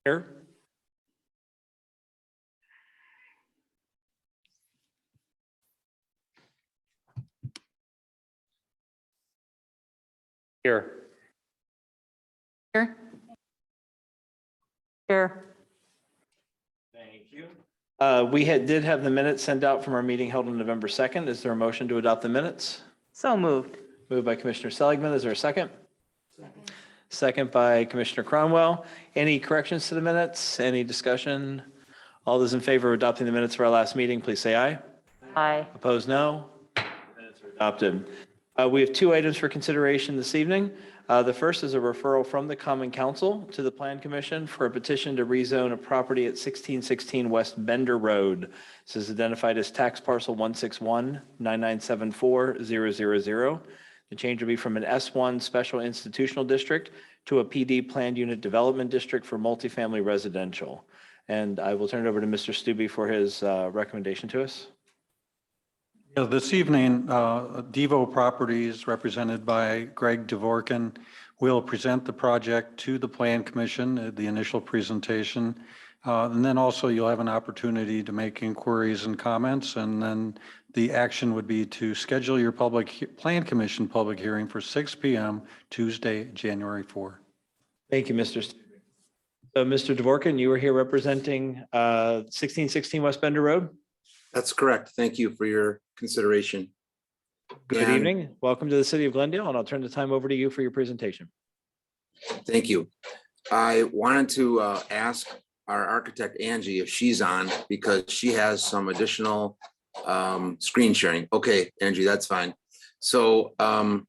Here. Here. Here. Here. Thank you. We did have the minutes sent out from our meeting held on November 2nd. Is there a motion to adopt the minutes? So moved. Moved by Commissioner Seligman. Is there a second? Second by Commissioner Cromwell. Any corrections to the minutes? Any discussion? All those in favor of adopting the minutes of our last meeting, please say aye. Aye. Opposed, no. Minutes are adopted. We have two items for consideration this evening. The first is a referral from the Common Council to the Plan Commission for a petition to rezone a property at 1616 West Bender Road. This is identified as tax parcel 161-9974-000. The change will be from an S1 special institutional district to a PD planned unit development district for multifamily residential. And I will turn it over to Mr. Stubbe for his recommendation to us. Yeah, this evening, Devo Properties, represented by Greg Dvorkin, will present the project to the Plan Commission, the initial presentation. And then also you'll have an opportunity to make inquiries and comments. And then the action would be to schedule your Plan Commission public hearing for 6 p.m. Tuesday, January 4. Thank you, Mr. Stubbe. So, Mr. Dvorkin, you were here representing 1616 West Bender Road. That's correct. Thank you for your consideration. Good And evening. Welcome to the city of Glendale, and I'll turn the time over to you for your presentation. thank you. I wanted to ask our architect Angie if she's on because she has some additional screen sharing. Okay, Angie, that's fine. So I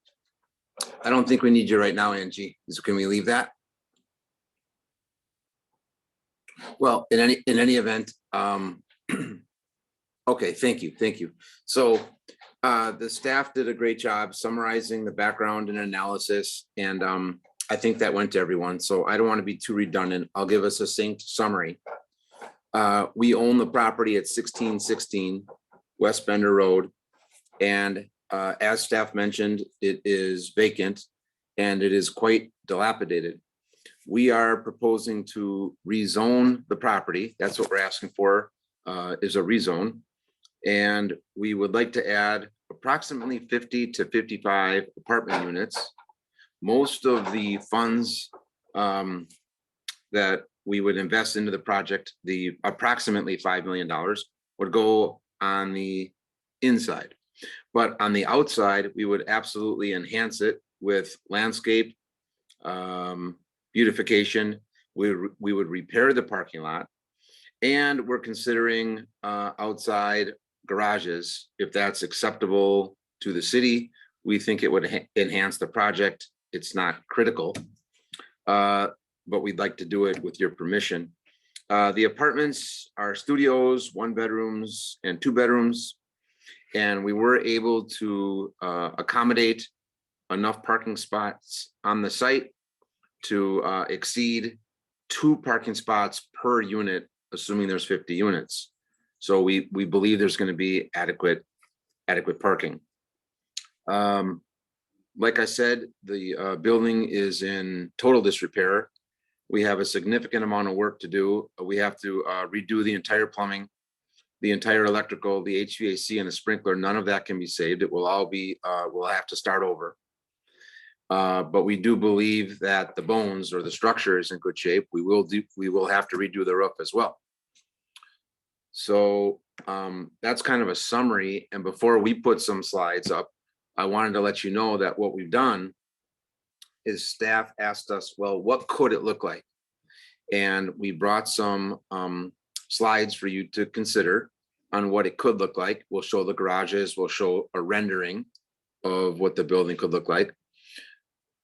don't think we need you right now, Angie. Can we leave that? Well, in any event, okay, thank you. So the staff did a great job summarizing the background and analysis, and I think that went to everyone. So I don't want to be too redundant. I'll give a succinct summary. We own the property at 1616 West Bender Road, and as staff mentioned, it is vacant and it is quite dilapidated. We are proposing to rezone the property. That's what we're asking for, is a rezone. And we would like to add approximately 50 to 55 apartment units. Most of the funds that we would invest into the project, the approximately $5 million, would go on the inside. But on the outside, we would absolutely enhance it with landscape, beautification. We would repair the parking lot, and we're considering outside garages. If that's acceptable to the city, we think it would enhance the project. It's not critical, but we'd like to do it with your permission. The apartments are studios, 1 bedrooms and 2 bedrooms. And we were able to accommodate enough parking spots on the site to exceed 2 parking spots per unit, assuming there's 50 units. So we believe there's going to be adequate parking. Like I said, the building is in total disrepair. We have a significant amount of work to do. We have to redo the entire plumbing, the entire electrical, the HVAC, and the sprinkler. None of that can be saved. It will all be, we'll have to start over. But we do believe that the bones or the structure is in good shape. We will have to redo the roof as well. So that's kind of a summary. And before we put some slides up, I wanted to let you know that what we've done is staff asked us, well, what could it look like? And we brought some slides for you to consider on what it could look like. We'll show the garages, we'll show a rendering of what the building could look like.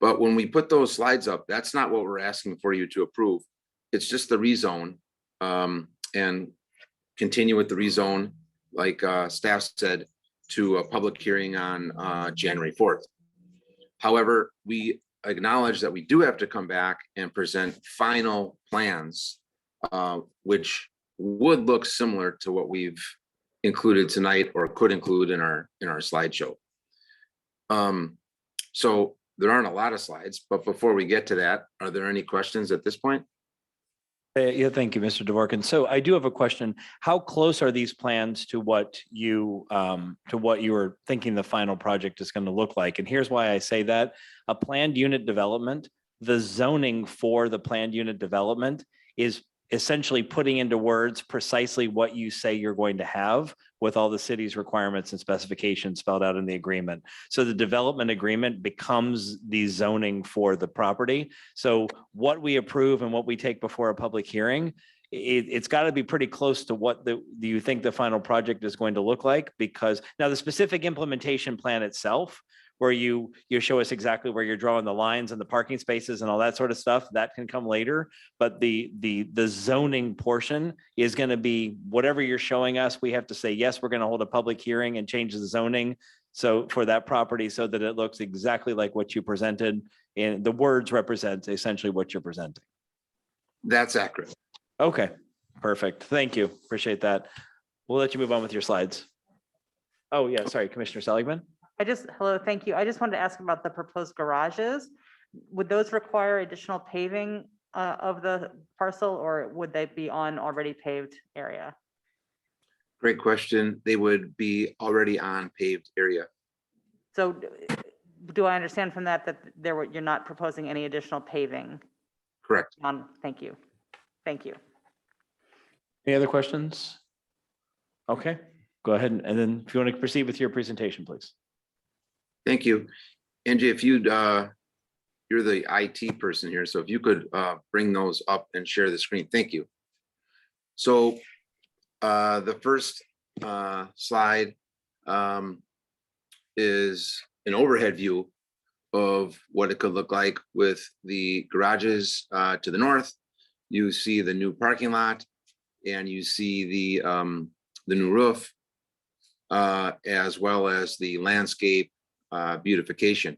But when we put those slides up, that's not what we're asking for you to approve. It's just the rezone, and continue with the rezone, like staff said, to a public hearing on January 4th. However, we acknowledge that we do have to come back and present final plans, which would look similar to what we've included tonight or could include in our slideshow. So there aren't a lot of slides, but before we get to that, are there any questions at this point? Yeah, thank you, Mr. Dvorkin. So I do have a question. How close are these plans to what you were thinking the final project is going to look like? And here's why I say that. A planned unit development, the zoning for the planned unit development is essentially putting into words precisely what you say you're going to have with all the city's requirements and specifications spelled out in the agreement. So the development agreement becomes the zoning for the property. So what we approve and what we take before a public hearing, it's got to be pretty close to what do you think the final project is going to look like? Because now the specific implementation plan itself, where you show us exactly where you're drawing the lines and the parking spaces and all that sort of stuff, that can come later. But the zoning portion is going to be whatever you're showing us. We have to say, yes, we're going to hold a public hearing and change the zoning. So for that property, so that it looks exactly like what you presented, and the words represent essentially what you're presenting. That's accurate. Okay, perfect. Thank you. Appreciate that. We'll let you move on with your slides. Oh yeah, sorry, Commissioner Seligman. Hello, thank you. I just wanted to ask about the proposed garages. Would those require additional paving of the parcel, or would they be on already paved area? Great question. They would be already on paved area. So do I understand from that you're not proposing any additional paving? Correct. Thank you. Thank you. Any other questions? Okay, go ahead. And then if you want to proceed with your presentation, please. Thank you. Angie, if you'd, you're the IT person here, so if you could bring those up and share the screen. Thank you. So the first slide is an overhead view of what it could look like with the garages to the north. You see the new parking lot, and you see the new roof, as well as the landscape beautification.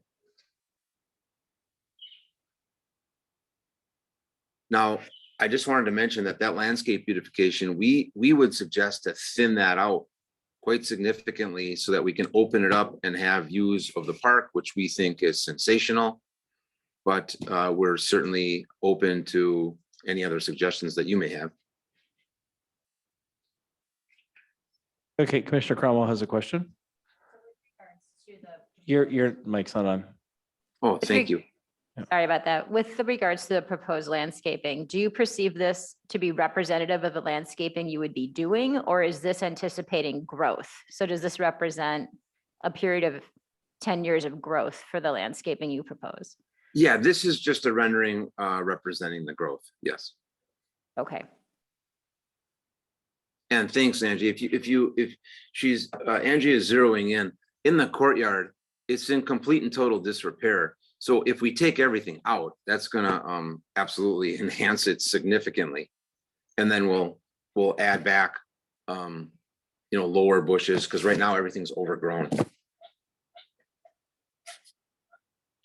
Now, I just wanted to mention that landscape beautification, we would suggest to thin that out quite significantly so that we can open it up and have views of the park, which we think is sensational. But we're certainly open to any other suggestions that you may have. Okay, Commissioner Cromwell has a question. Your mic's not on. Oh, thank you. Sorry about that. With the regards to the proposed landscaping, do you perceive this to be representative of the landscaping you would be doing, or is this anticipating growth? So does this represent a period of 10 years of growth for the landscaping you propose? Yeah, this is just a rendering representing the growth. Yes. Okay. And thanks, Angie. If she's Angie is zeroing in the courtyard, it's in complete and total disrepair. So if we take everything out, that's gonna absolutely enhance it significantly. And then we'll add back lower bushes, because right now everything's overgrown.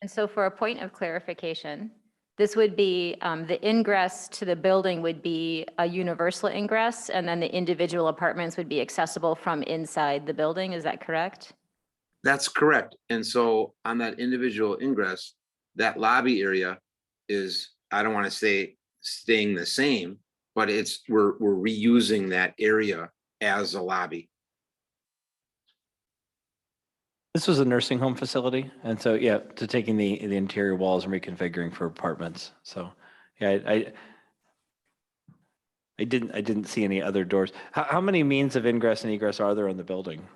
And so for a point of clarification, this would be the ingress to the building would be a universal ingress, and then the individual apartments would be accessible from inside the building. Is that correct? That's correct. And so on that individual ingress, that lobby area is, I don't want to say staying the same, but we're reusing that area as a lobby. This was a nursing home facility, and so yeah, to taking the interior walls and reconfiguring for apartments. So yeah, I didn't see any other doors. How many means of ingress and egress are there in the building?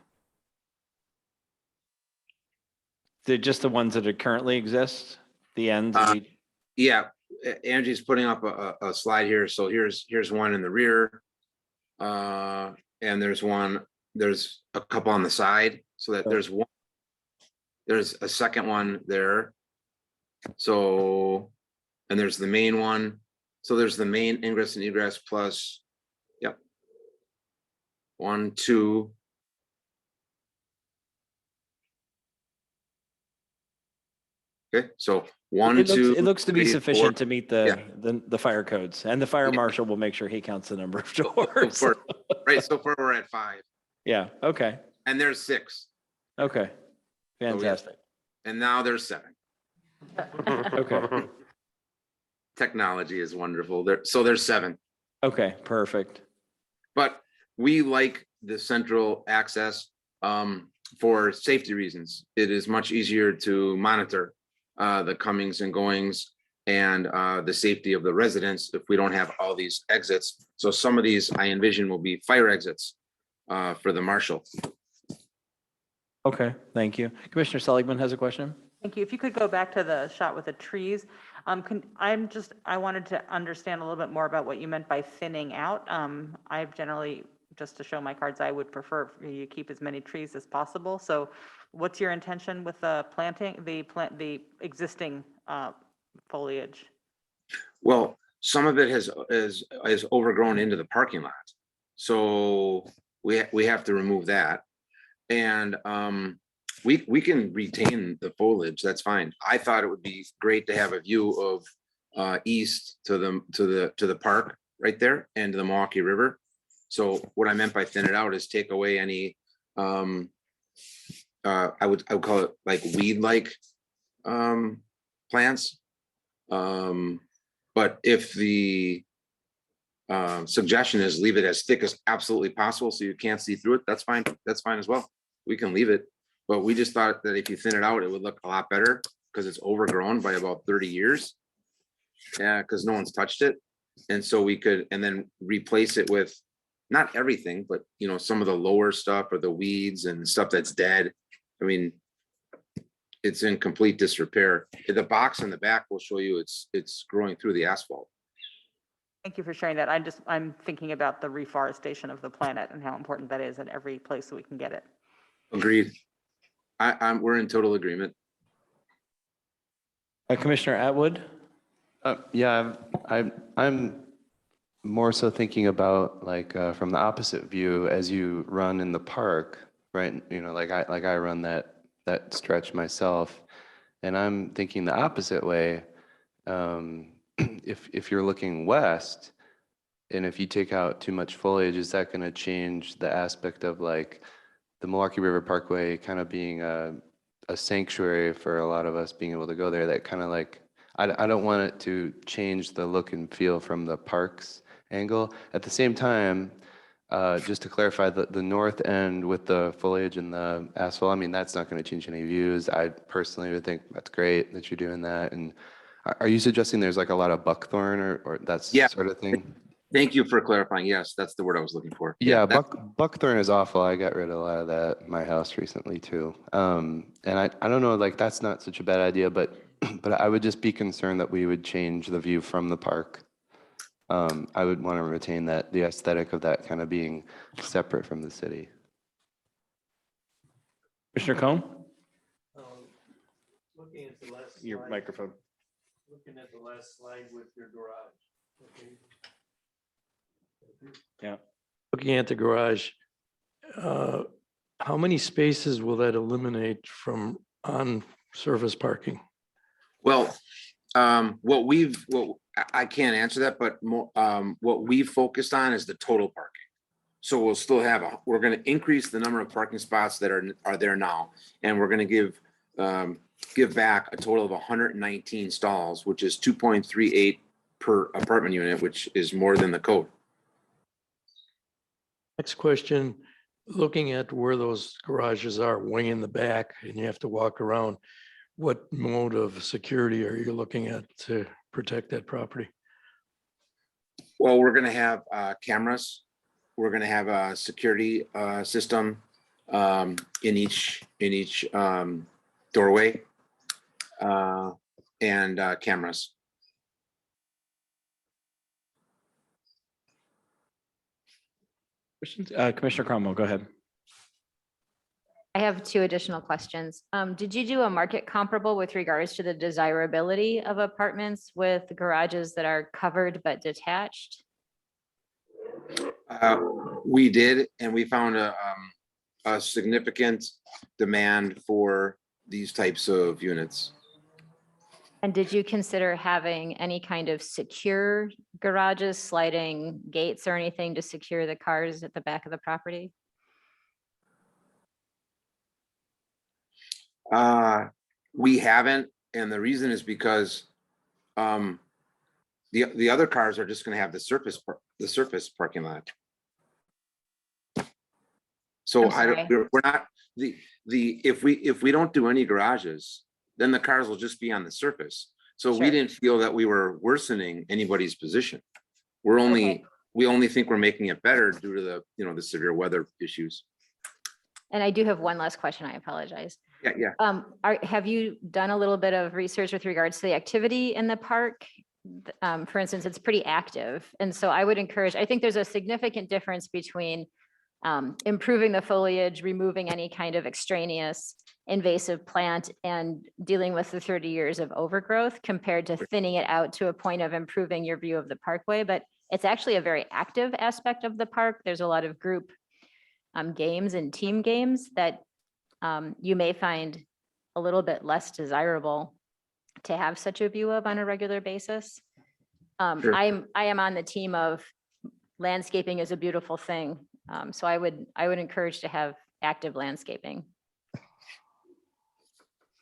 They're just the ones that are currently exist, the ends of each? Yeah, Angie's putting up a slide here. So here's one in the rear. And there's a couple on the side, so that there's a second one there. So, and there's the main one. So there's the main ingress and egress plus, yep. 1, 2. Okay, so 1, 2. It looks to be 3, sufficient 4. to meet the fire codes, and the fire marshal will make sure he counts the number of doors. Right, so far we're at 5. Yeah, okay, And there's 6, okay. we have- Fantastic. and now there's 7. Okay, Technology is wonderful. So there's 7. okay, perfect. But we like the central access for safety reasons. It is much easier to monitor the comings and goings and the safety of the residents if we don't have all these exits. So some of these I envision will be fire exits for the marshal. Okay, thank you. Commissioner Seligman has a question? Thank you. If you could go back to the shot with the trees, I wanted to understand a little bit more about what you meant by thinning out. I've generally, just to show my cards, I would prefer for you to keep as many trees as possible. So what's your intention with the planting, the existing foliage? Well, some of it is overgrown into the parking lot. So we have to remove that. And we can retain the foliage, that's fine. I thought it would be great to have a view of east to the park right there and to the Milwaukee River. So what I meant by thin it out is take away any I would call it like weed-like plants. But if the suggestion is leave it as thick as absolutely possible so you can't see through it, that's fine. That's fine as well. We can leave it. But we just thought that if you thin it out, it would look a lot better because it's overgrown by about 30 years. Yeah, because no one's touched it. And so we could, and then replace it with not everything, but you know, some of the lower stuff or the weeds and stuff that's dead. I mean, it's in complete disrepair. The box in the back will show you it's growing through the asphalt. Thank you for sharing that. I'm thinking about the reforestation of the planet and how important that is in every place that we can get it. Agreed. We're in total agreement. Commissioner Atwood? Yeah, I'm more so thinking about like from the opposite view as you run in the park, right? You know, like I run that stretch myself, and I'm thinking the opposite way. If you're looking west, and if you take out too much foliage, is that going to change the aspect of like the Milwaukee River Parkway kind of being a sanctuary for a lot of us being able to go there? That kind of like, I don't want it to change the look and feel from the parks angle. At the same time, just to clarify, the north end with the foliage and the asphalt, I mean, that's not going to change any views. I personally would think that's great that you're doing that. And are you suggesting there's like a lot of buckthorn or that Yeah. sort of thing? Thank you for clarifying. Yes, that's the word I was looking for. Yeah, that- buckthorn is awful. I got rid of a lot of that in my house recently too. And I don't know, like that's not such a bad idea, but I would just be concerned that we would change the view from the park. I would want to retain the aesthetic of that kind of being separate from the city. Commissioner Cohn? Looking at the last. Your slide- microphone. Looking at the last slide with your garage. Okay. Yeah. Looking at the garage, how many spaces will that eliminate from on-surface parking? Well, I can't answer that, but what we've focused on is the total parking. So we'll still have we're going to increase the number of parking spots that are there now, and we're going to give back a total of 119 stalls, which is 2.38 per apartment unit, which is more than the code. Next question, looking at where those garages are way in the back and you have to walk around, what mode of security are you looking at to protect that property? Well, we're going to have cameras. We're going to have a security system in each doorway and cameras. Commissioner Cromwell, go ahead. I have 2 additional questions. Did you do a market comparable with regards to the desirability of apartments with garages that are covered but detached? We did, and we found a significant demand for these types of units. And did you consider having any kind of secure garages, sliding gates or anything to secure the cars at the back of the property? We haven't, and the reason is because the other cars are just gonna have the surface parking lot. So I'm sorry. we're not, if we don't do any garages, then the cars will just be on the surface. So we Sure. didn't feel that we were worsening anybody's position. We Okay. only think we're making it better due to the, the severe weather issues. And I do have one last question. I apologize. Yeah. Have you done a little bit of research with regards to the activity in the park? For instance, it's pretty active. And so I would encourage, I think there's a significant difference between improving the foliage, removing any kind of extraneous invasive plant and dealing with the 30 years of overgrowth compared to thinning it out to a point of improving your view of the parkway. But it's actually a very active aspect of the park. There's a lot of group games and team games that you may find a little bit less desirable to have such a view of on a regular basis. Sure. I am on the team of landscaping is a beautiful thing. So I would encourage to have active landscaping.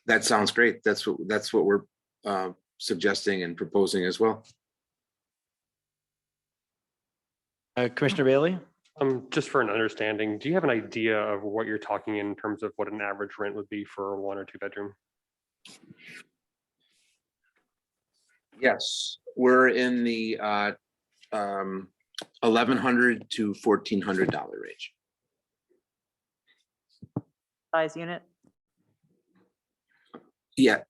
That sounds great. That's what we're suggesting and proposing as well. Commissioner Bailey? Just for an understanding, do you have an idea of what you're talking in terms of what an average rent would be for a 1 or 2 bedroom? Yes, we're in the $1,100 to $1,400 range. Size unit? Yeah,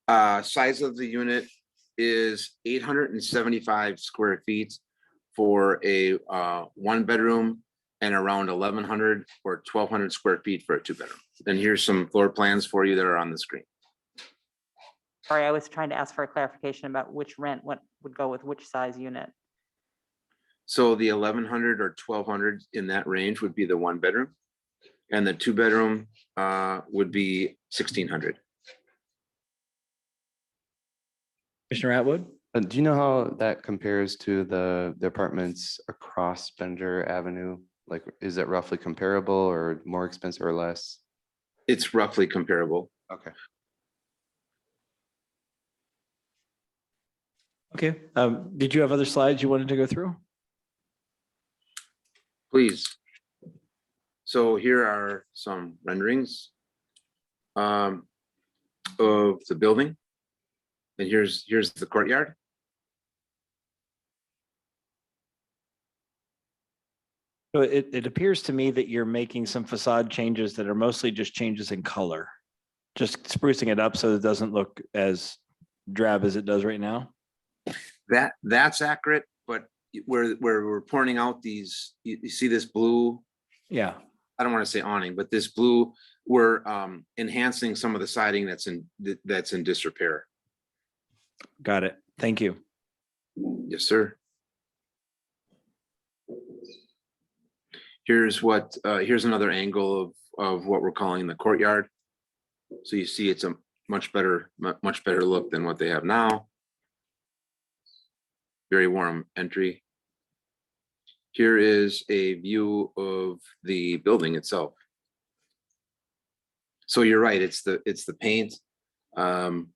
size of the unit is 875 square feet for a 1 bedroom and around 1,100 or 1,200 square feet for a 2 bedroom. And here's some floor plans for you that are on the screen. Sorry, I was trying to ask for a clarification about which rent, what would go with which size unit. So the 1,100 or 1,200 in that range would be the 1 bedroom, and the 2 bedroom would be 1,600. Commissioner Atwood? Do you know how that compares to the apartments across Bender Avenue? Like, is it roughly comparable or more expensive or less? It's roughly comparable. Okay. Okay. Did you have other slides you wanted to go through? Please. So here are some renderings of the building. And here's the courtyard. So it appears to me that you're making some facade changes that are mostly just changes in color. Just sprucing it up so it doesn't look as drab as it does right now. That's accurate, but where we're pointing out these, you see this blue, Yeah. I don't want to say awning, but this blue, we're enhancing some of the siding that's in disrepair. Got it. Thank you. Yes, sir. Here's another angle of what we're calling the courtyard. So you see it's a much better look than what they have now. Very warm entry. Here is a view of the building itself. So you're right, it's the paint. And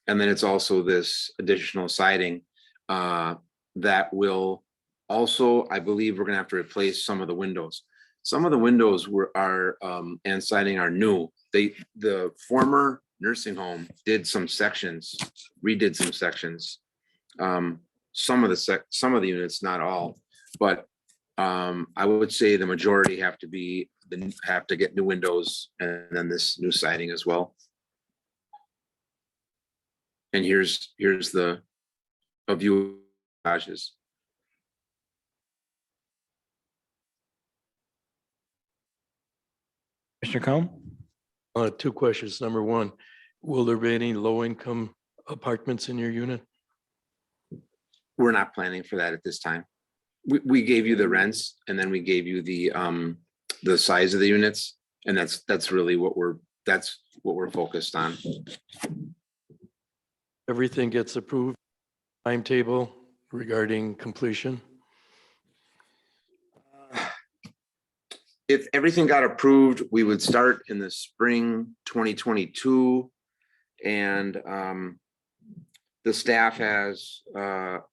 then it's also this additional siding that will also, I believe we're gonna have to replace some of the windows. Some of the windows and siding are new. The former nursing home did some sections, redid some sections. Some of the units, not all, but I would say the majority have to get new windows and then this new siding as well. And here's a view of garages. Commissioner Combe? 2 questions. Number 1, will there be any low-income apartments in your unit? We're not planning for that at this time. We gave you the rents and then we gave you the size of the units, and that's really what we're focused on. Everything gets approved, timetable regarding completion? If everything got approved, we would start in the spring 2022 And the staff has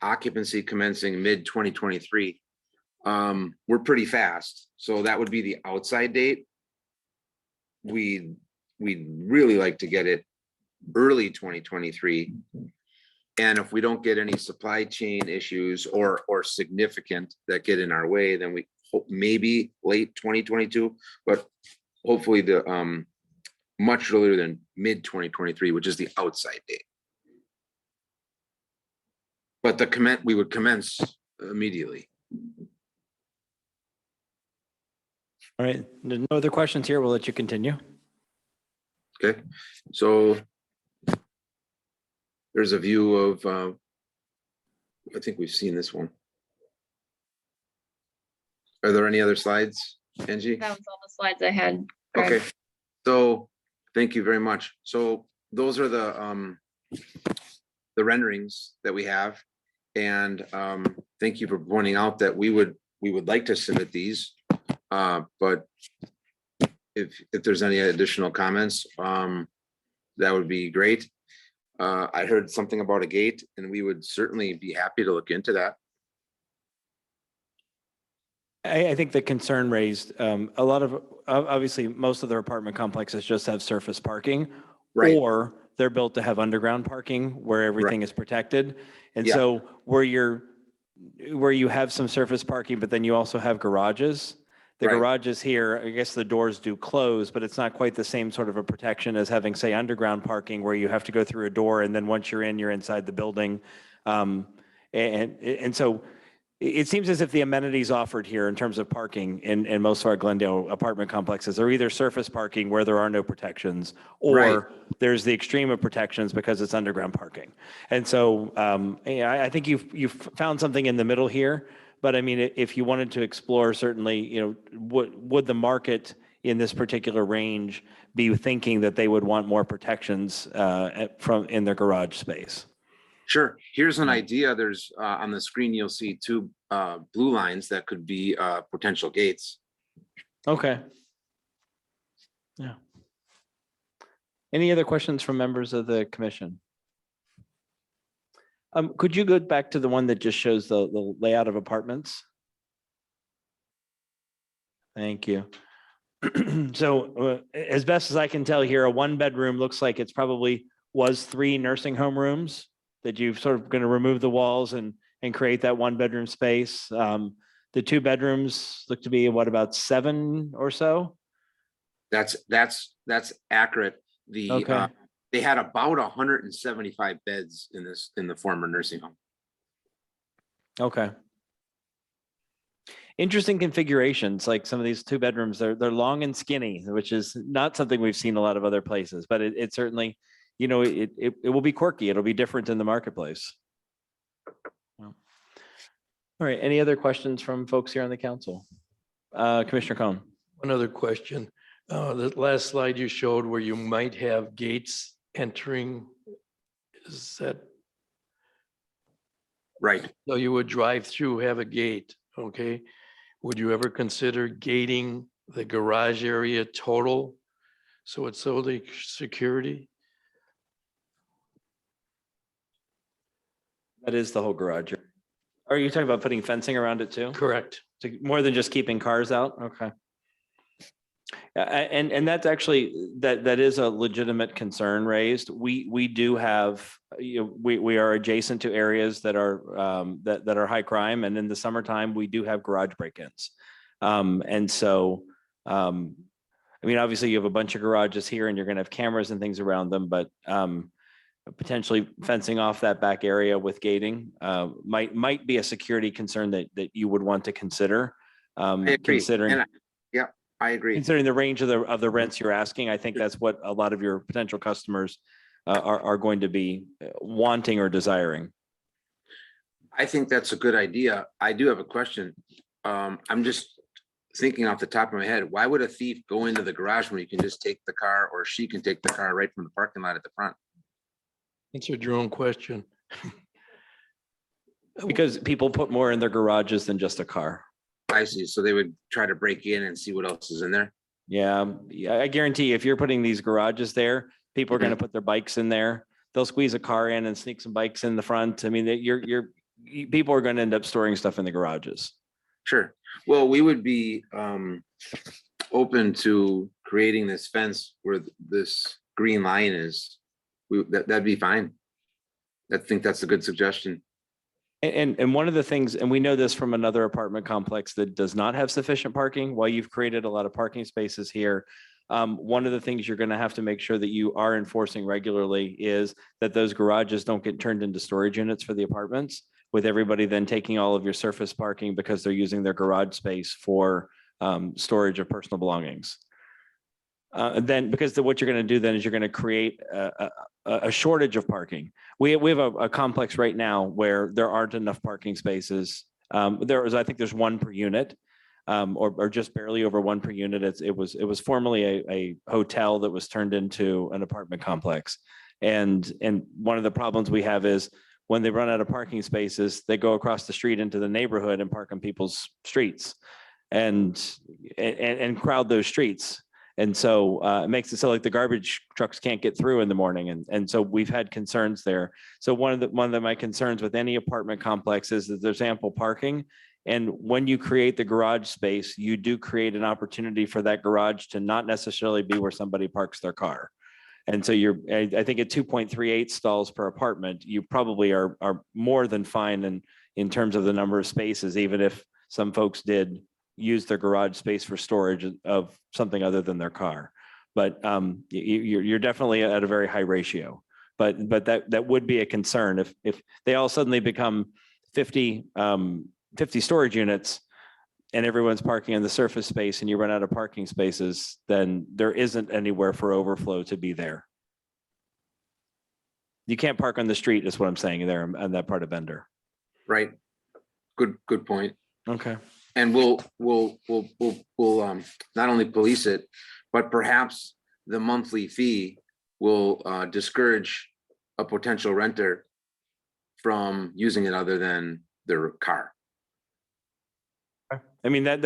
occupancy commencing mid-2023. We're pretty fast, so that would be the outside date. We'd really like to get it early 2023. And if we don't get any supply chain issues or significant that get in our way, then we hope maybe late 2022, but hopefully the much earlier than mid 2023, which is the outside date. But we would commence immediately. All right, there's no other questions here. We'll let you continue. Okay, so there's a view of, I think we've seen this one. Are there any other slides, Angie? That was all the slides I had. Greg. Okay, so thank you very much. So those are the renderings that we have. And thank you for pointing out that we would like to submit these. But if there's any additional comments, that would be great. I heard something about a gate, and we would certainly be happy to look into that. I think the concern raised, a lot of, obviously, most of their apartment complexes just have surface parking. Right. Or they're built to have underground parking where everything is protected. And Yeah. so where you have some surface parking, but then you also have garages. The Right. garages here, I guess the doors do close, but it's not quite the same sort of a protection as having, say, underground parking where you have to go through a door and then once you're inside the building. And so it seems as if the amenities offered here in terms of parking in most of our Glendale apartment complexes are either surface parking where there are no protections, or Right. there's the extreme of protections because it's underground parking. And so I think you've found something in the middle here. But I mean, if you wanted to explore, certainly, would the market in this particular range be thinking that they would want more protections in their garage space? Sure. Here's an idea. There's on the screen, you'll see two blue lines that could be potential gates. Okay. Yeah. Any other questions from members of the commission? Could you go back to the one that just shows the layout of apartments? Thank you. So as best as I can tell here, a 1-bedroom looks like it's probably was 3 nursing home rooms that you've sort of going to remove the walls and create that 1-bedroom space. The 2 bedrooms look to be what, about 7 or so? That's accurate. Okay. They had about 175 beds in the former nursing home. Okay. Interesting configurations, like some of these 2 bedrooms, they're long and skinny, which is not something we've seen a lot of other places, but it certainly, it will be quirky. It'll be different in the marketplace. Well, all right. Any other questions from folks here on the council? Commissioner Cohn. One other question. The last slide you showed where you might have gates entering, is that, Right. so you would drive through, have a gate, okay? Would you ever consider gating the garage area total? So it's solely security? That is the whole garage. Are you talking about putting fencing around it too? Correct. More than just keeping cars out? Okay. And that's actually, that is a legitimate concern raised. We do have, we are adjacent to areas that are that are high crime, and in the summertime we do have garage break-ins. And so, I mean, obviously you have a bunch of garages here, and you're going to have cameras and things around them, but potentially fencing off that back area with gating might be a security concern that you would want to consider. I agree. Considering. I agree. Considering the range of the rents you're asking, I think that's what a lot of your potential customers are going to be wanting or desiring. I think that's a good idea. I do have a question. I'm just thinking off the top of my head, why would a thief go into the garage when you can just take the car, or she can take the car right from the parking lot at the front? Answered your own question. Because people put more in their garages than just a car. I see. So they would try to break in and see what else is in there. Yeah, I guarantee if you're putting these garages there, People are going to put their bikes in there. They'll squeeze a car in and sneak some bikes in the front. I mean, people are going to end up storing stuff in the garages. Sure. Well, we would be open to creating this fence where this green line is. That'd be fine. I think that's a good suggestion. And one of the things, and we know this from another apartment complex that does not have sufficient parking, while you've created a lot of parking spaces here, one of the things you're going to have to make sure that you are enforcing regularly is that those garages don't get turned into storage units for the apartments, with everybody then taking all of your surface parking because they're using their garage space for storage of personal belongings. Then because what you're going to do then is you're going to create a shortage of parking. We have a complex right now where there aren't enough parking spaces. I think there's one per unit, or just barely over one per unit. It was formerly a hotel that was turned into an apartment complex. And one of the problems we have is when they run out of parking spaces, they go across the street into the neighborhood and park on people's streets and crowd those streets. And so it makes it so like the garbage trucks can't get through in the morning. And so we've had concerns there. So one of my concerns with any apartment complex is that there's ample parking. And when you create the garage space, you do create an opportunity for that garage to not necessarily be where somebody parks their car. And so I think at 2.38 stalls per apartment, you probably are more than fine in terms of the number of spaces, even if some folks did use their garage space for storage of something other than their car. But you're definitely at a very high ratio. But that would be a concern if they all suddenly become 50 storage units and everyone's parking on the surface space and you run out of parking spaces, then there isn't anywhere for overflow to be there. You can't park on the street is what I'm saying there on that part of Bender. Right. Good point. Okay. And we'll not only police it, but perhaps the monthly fee will discourage a potential renter from using it other than their car. I mean, that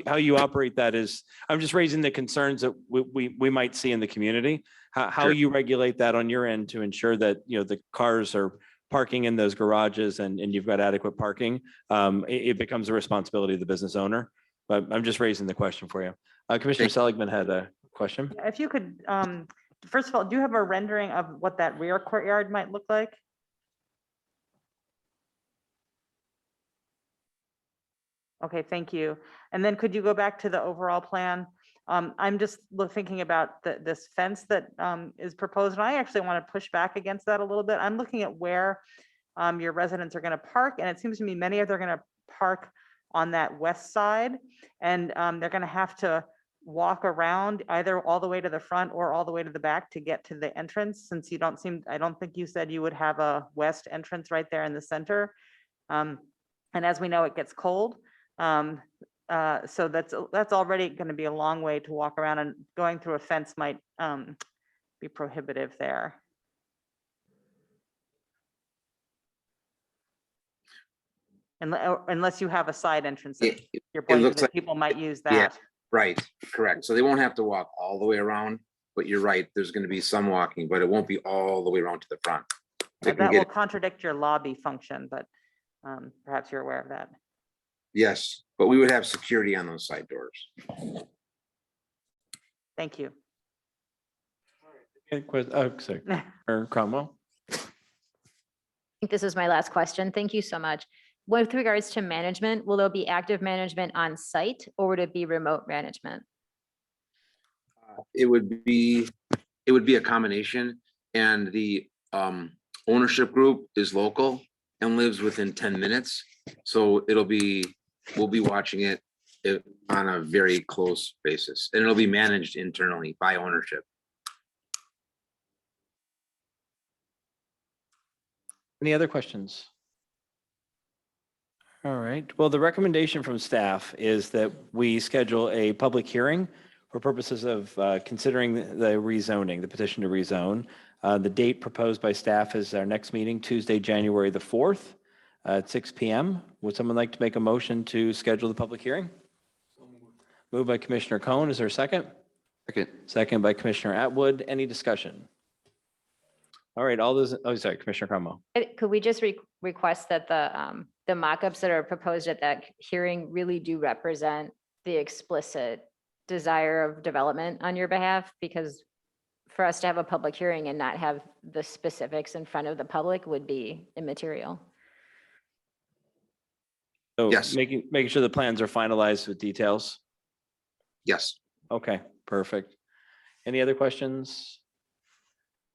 how you operate that is, I'm just raising the concerns that we might see in the community. How Sure. you regulate that on your end to ensure that, the cars are parking in those garages and you've got adequate parking, it becomes a responsibility of the business owner. But I'm just raising the question for you. Commissioner Seligman had a question. If you could, first of all, do you have a rendering of what that rear courtyard might look like? Okay, thank you. And then could you go back to the overall plan? I'm just thinking about this fence that is proposed, and I actually want to push back against that a little bit. I'm looking at where your residents are going to park, and it seems to me many of them are going to park on that west side, and they're going to have to walk around either all the way to the front or all the way to the back to get to the entrance, since I don't think you said you would have a west entrance right there in the center. And as we know, it gets cold. So that's already going to be a long way to walk around, and going through a fence might be prohibitive there. Unless you have a side entrance. That you're pointing looks to that like- people might use Yeah. that. Right, correct. So they won't have to walk all the way around, but you're right, there's going to be some walking, but it won't be all the way around to the front. They can That will get, contradict your lobby function, but perhaps you're aware of that. yes, but we would have security on those side doors. Thank you. Sorry. Or Cromwell. I think this is my last question. Thank you so much. With regards to management, will there be active management on site or would it be remote management? It would be a combination, and the ownership group is local and lives within 10 minutes. So we'll be watching it on a very close basis, and it'll be managed internally by ownership. Any other questions? All right. Well, the recommendation from staff is that we schedule a public hearing for purposes of considering the rezoning, the petition to rezone. The date proposed by staff is our next meeting, Tuesday, January the 4th at 6 p.m. Would someone like to make a motion to schedule the public hearing? Moved by Commissioner Cohen. Is there a second? Second. Second by Commissioner Atwood. Any discussion? All right, all those, oh, sorry, Commissioner Cromwell. Could we just request that the mock-ups that are proposed at that hearing really do represent the explicit desire of development on your behalf? Because for us to have a public hearing and not have the specifics in front of the public would be immaterial. So Yes. making sure the plans are finalized with details. Yes. Okay, perfect. Any other questions?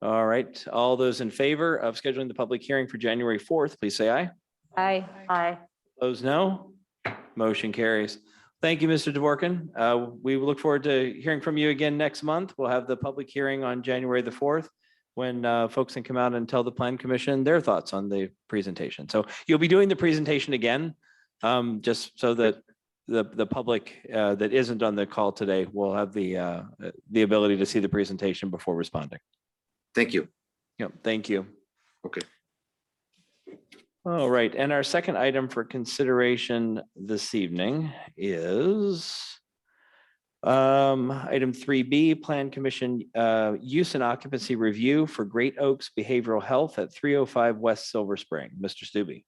All right, all those in favor of scheduling the public hearing for January 4th, please say aye. Aye. Those no? Motion carries. Thank you, Mr. Dvorkin. We look forward to hearing from you again next month. We'll have the public hearing on January the 4th when folks can come out and tell the Plan Commission their thoughts on the presentation. So you'll be doing the presentation again, just so that the public that isn't on the call today will have the ability to see the presentation before responding. Thank you. Yep, thank you. Okay. All right, and our second item for consideration this evening is item 3B, Plan Commission use and occupancy review for Great Oaks Behavioral Health at 305 West Silver Spring. Mr. Stubbe.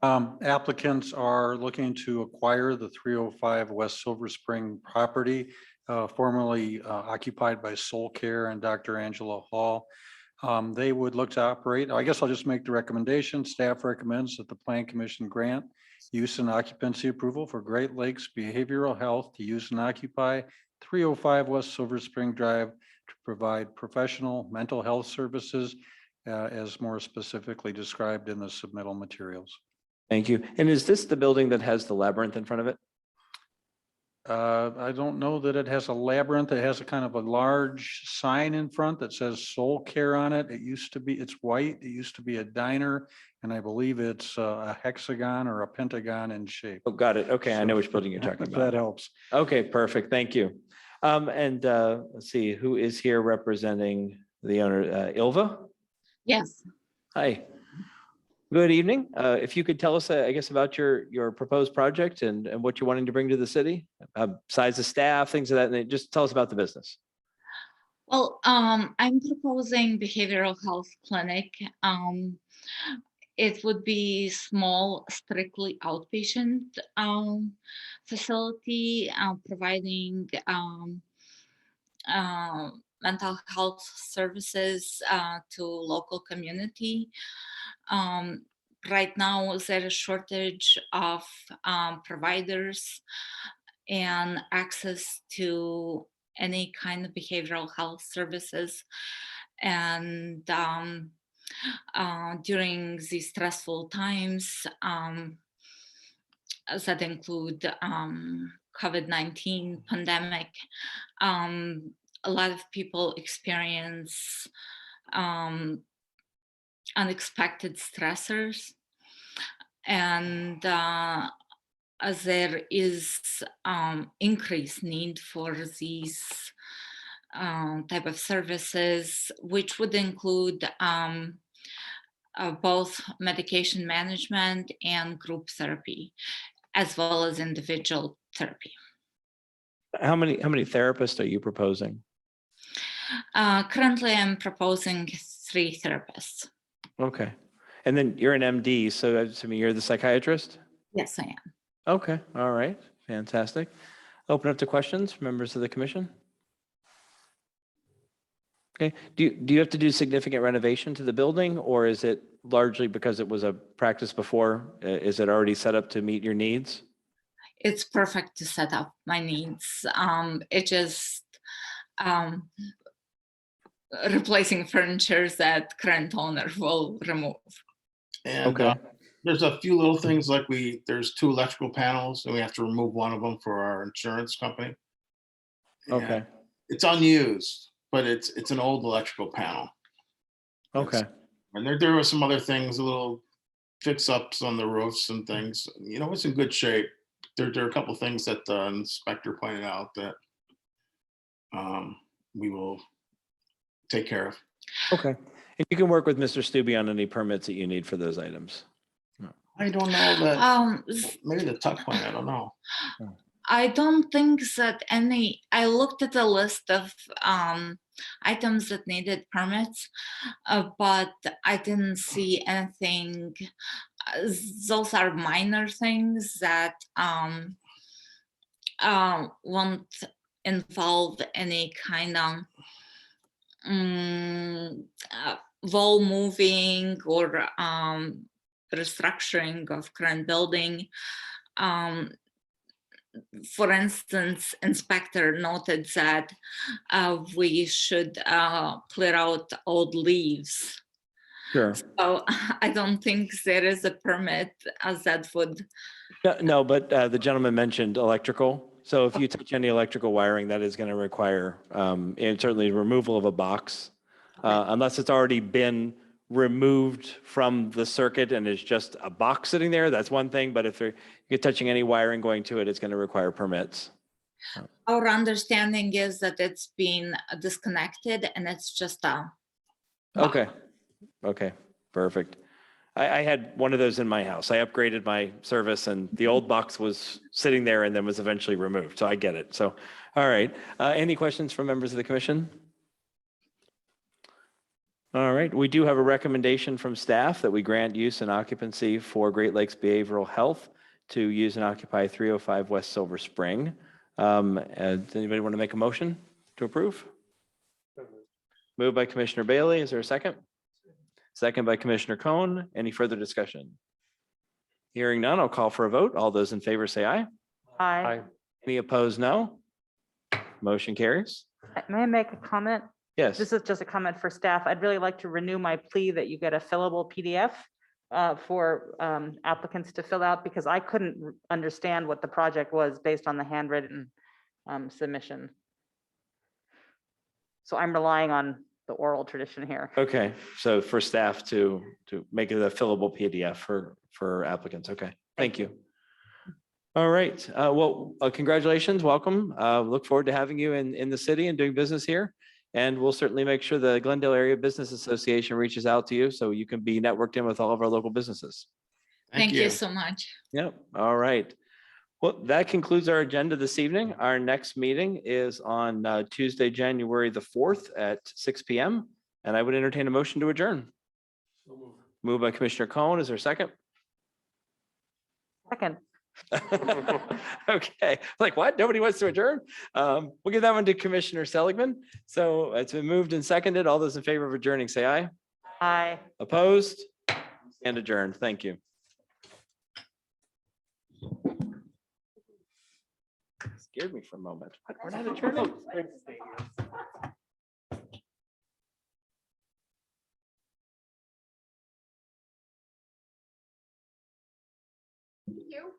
Applicants are looking to acquire the 305 West Silver Spring property, formerly occupied by Soul Care and Dr. Angela Hall. They would look to operate, I guess I'll just make the recommendation. Staff recommends that the Plan Commission grant use and occupancy approval for Great Lakes Behavioral Health to use and occupy 305 West Silver Spring Drive to provide professional mental health services as more specifically described in the submittal materials. Thank you. And is this the building that has the labyrinth in front of it? I don't know that it has a labyrinth. It has a kind of a large sign in front that says Soul Care on it. It used to be, it's white. It used to be a diner. And I believe it's a hexagon or a pentagon in shape. Oh, got it. Okay, I know which building you're talking If that about. helps. Okay, perfect. Thank you. Let's see, who is here representing the owner? Ilva? Yes. Hi. Good evening. If you could tell us, I guess, about your proposed project and what you're wanting to bring to the city, size of staff, things of that, and just tell us about the business. Well, I'm proposing behavioral health clinic. It would be small, strictly outpatient facility, providing mental health services to local community. Right now, there is a shortage of providers and access to any kind of behavioral health services. And during these stressful times that include COVID-19 pandemic, a lot of people experience unexpected stressors, and there is increased need for these type of services, which would include both medication management and group therapy, as well as individual therapy. How many therapists are you proposing? Currently, I'm proposing 3 therapists. Okay. And then you're an MD, so I mean, you're the psychiatrist? Yes, I am. Okay, all right, fantastic. Open up to questions, members of the commission. Okay, do you have to do significant renovation to the building, or is it largely because it was a practice before? Is it already set up to meet your needs? It's perfect to set up my needs. It just replacing furniture that current owner will remove. And Okay. there's a few little things like there's 2 electrical panels and we have to remove one of them for our insurance company. And Okay, it's unused, but it's an old electrical panel. okay, And there were some other things, little fix-ups on the roofs and things. You know, it's in good shape. There are a couple of things that the inspector pointed out that we will take care of. okay. And you can work with Mr. Stubbe on any permits that you need for those items. I don't know that, Um, maybe the tuck point, I don't know. I don't think that I looked at the list of items that needed permits, but I didn't see anything. Those are minor things that won't involve any kind of wall moving or restructuring of current building. For instance, inspector noted that we should clear out old leaves. Sure. So I don't think there is a permit that would. No, but the gentleman mentioned electrical. So if you touch any electrical wiring, that is going to require, and certainly removal of a box, unless it's already been removed from the circuit and it's just a box sitting there, that's one thing. But if you're touching any wiring going to it, it's going to require permits. Our understanding is that it's been disconnected and it's just a. Okay. Okay, perfect. I had one of those in my house. I upgraded my service and the old box was sitting there and then was eventually removed. So I get it. So, all right. Any questions from members of the commission? All right. We do have a recommendation from staff that we grant use and occupancy for Great Lakes Behavioral Health to use and occupy 305 West Silver Spring. Does anybody want to make a motion to approve? Moved by Commissioner Bailey. Is there a second? Second by Commissioner Cohn. Any further discussion? Hearing none, I'll call for a vote. All those in favor say aye. Aye. Any opposed, no. Motion carries. May I make a comment? Yes. This is just a comment for staff. I'd really like to renew my plea that you get a fillable PDF for applicants to fill out, because I couldn't understand what the project was based on the handwritten submission. So I'm relying on the oral tradition here. Okay, so for staff to make it a fillable PDF for applicants. Okay, thank you. All right, well, congratulations, welcome. Look forward to having you in the city and doing business here. And we'll certainly make sure the Glendale Area Business Association reaches out to you so you can be networked in with all of our local businesses. Thank you so much. Yep, all right. Well, that concludes our agenda this evening. Our next meeting is on Tuesday, January the 4th at 6 p.m. And I would entertain a motion to adjourn. Moved by Commissioner Cohn. Is there a second? Second. Okay, like what? Nobody wants to adjourn? We'll give that one to Commissioner Seligman. So it's been moved and seconded. All those in favor of adjourning, say aye. Aye. Opposed? And adjourned. Thank you. Scared me for a moment. We're not adjourning. You.